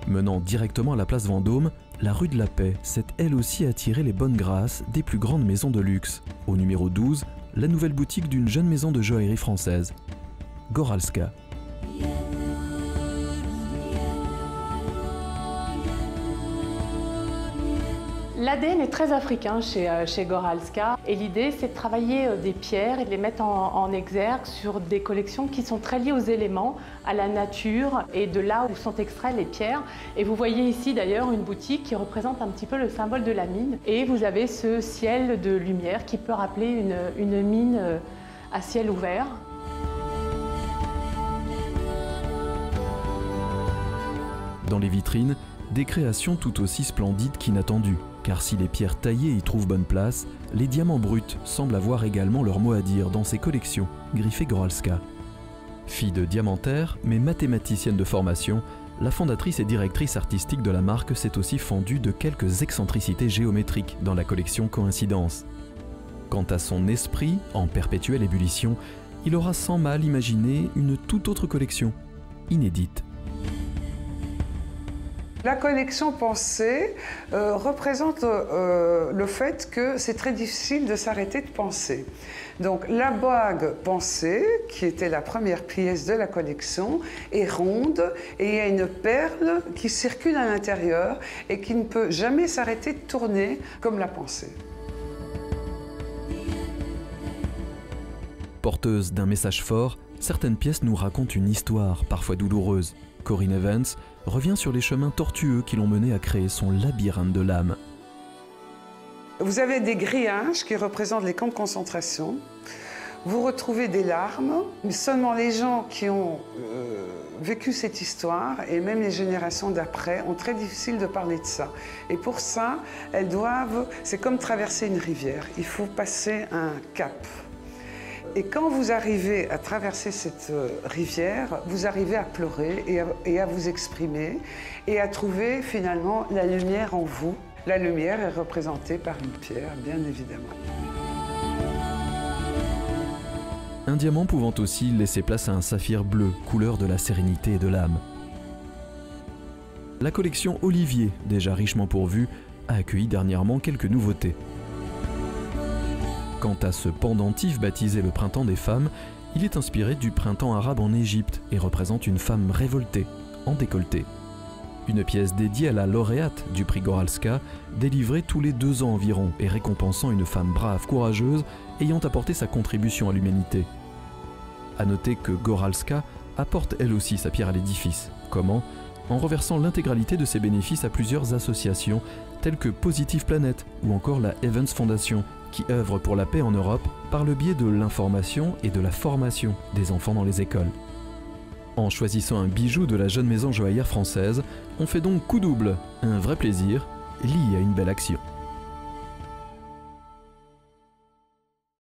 Menant directement à la place Vendôme, la rue de la Paix s'est elle aussi attirée les bonnes grâces des plus grandes maisons de luxe. Au numéro 12, la nouvelle boutique d'une jeune maison de joaillerie française, Goralska. L'ADN est très africain chez Goralska et l'idée c'est de travailler des pierres et de les mettre en exergue sur des collections qui sont très liées aux éléments, à la nature et de là où sont extraites les pierres. Et vous voyez ici d'ailleurs une boutique qui représente un petit peu le symbole de la mine et vous avez ce ciel de lumière qui peut rappeler une mine à ciel ouvert. Dans les vitrines, des créations tout aussi splendides qu'inattendues. Car si les pierres taillées y trouvent bonne place, les diamants bruts semblent avoir également leur mot à dire dans ces collections, griffées Goralska. Fille de diamantaire, mais mathématicienne de formation, la fondatrice et directrice artistique de la marque s'est aussi fendue de quelques excentricités géométriques dans la collection Coïncidence. Quant à son esprit, en perpétuelle ébullition, il aura sans mal imaginé une toute autre collection, inédite. La collection pensée représente le fait que c'est très difficile de s'arrêter de penser. Donc la bague pensée, qui était la première pièce de la collection, est ronde et il y a une perle qui circule à l'intérieur et qui ne peut jamais s'arrêter de tourner comme la pensée. Porteuse d'un message fort, certaines pièces nous racontent une histoire, parfois douloureuse. Corinne Evans revient sur les chemins tortueux qui l'ont menée à créer son labyrinthe de l'âme. Vous avez des grillages qui représentent les camps de concentration. Vous retrouvez des larmes. Seulement les gens qui ont vécu cette histoire, et même les générations d'après, ont très difficile de parler de ça. Et pour ça, elles doivent... C'est comme traverser une rivière. Il faut passer un cap. Et quand vous arrivez à traverser cette rivière, vous arrivez à pleurer et à vous exprimer et à trouver finalement la lumière en vous. La lumière est représentée par une pierre, bien évidemment. Un diamant pouvant aussi laisser place à un saphir bleu, couleur de la sérénité et de l'âme. La collection Olivier, déjà richement pourvue, a accueilli dernièrement quelques nouveautés. Quant à ce pendentif baptisé le Printemps des femmes, il est inspiré du printemps arabe en Égypte et représente une femme révoltée, en décolleté. Une pièce dédiée à la lauréate du prix Goralska, délivrée tous les 2 ans environ et récompensant une femme brave, courageuse, ayant apporté sa contribution à l'humanité. A noter que Goralska apporte elle aussi sa pierre à l'édifice. Comment ? En reversant l'intégralité de ses bénéfices à plusieurs associations telles que Positive Planet ou encore la Evans Foundation, qui œuvre pour la paix en Europe par le biais de l'information et de la formation des enfants dans les écoles. En choisissant un bijou de la jeune maison joaillière française, on fait donc coup double, un vrai plaisir lié à une belle action.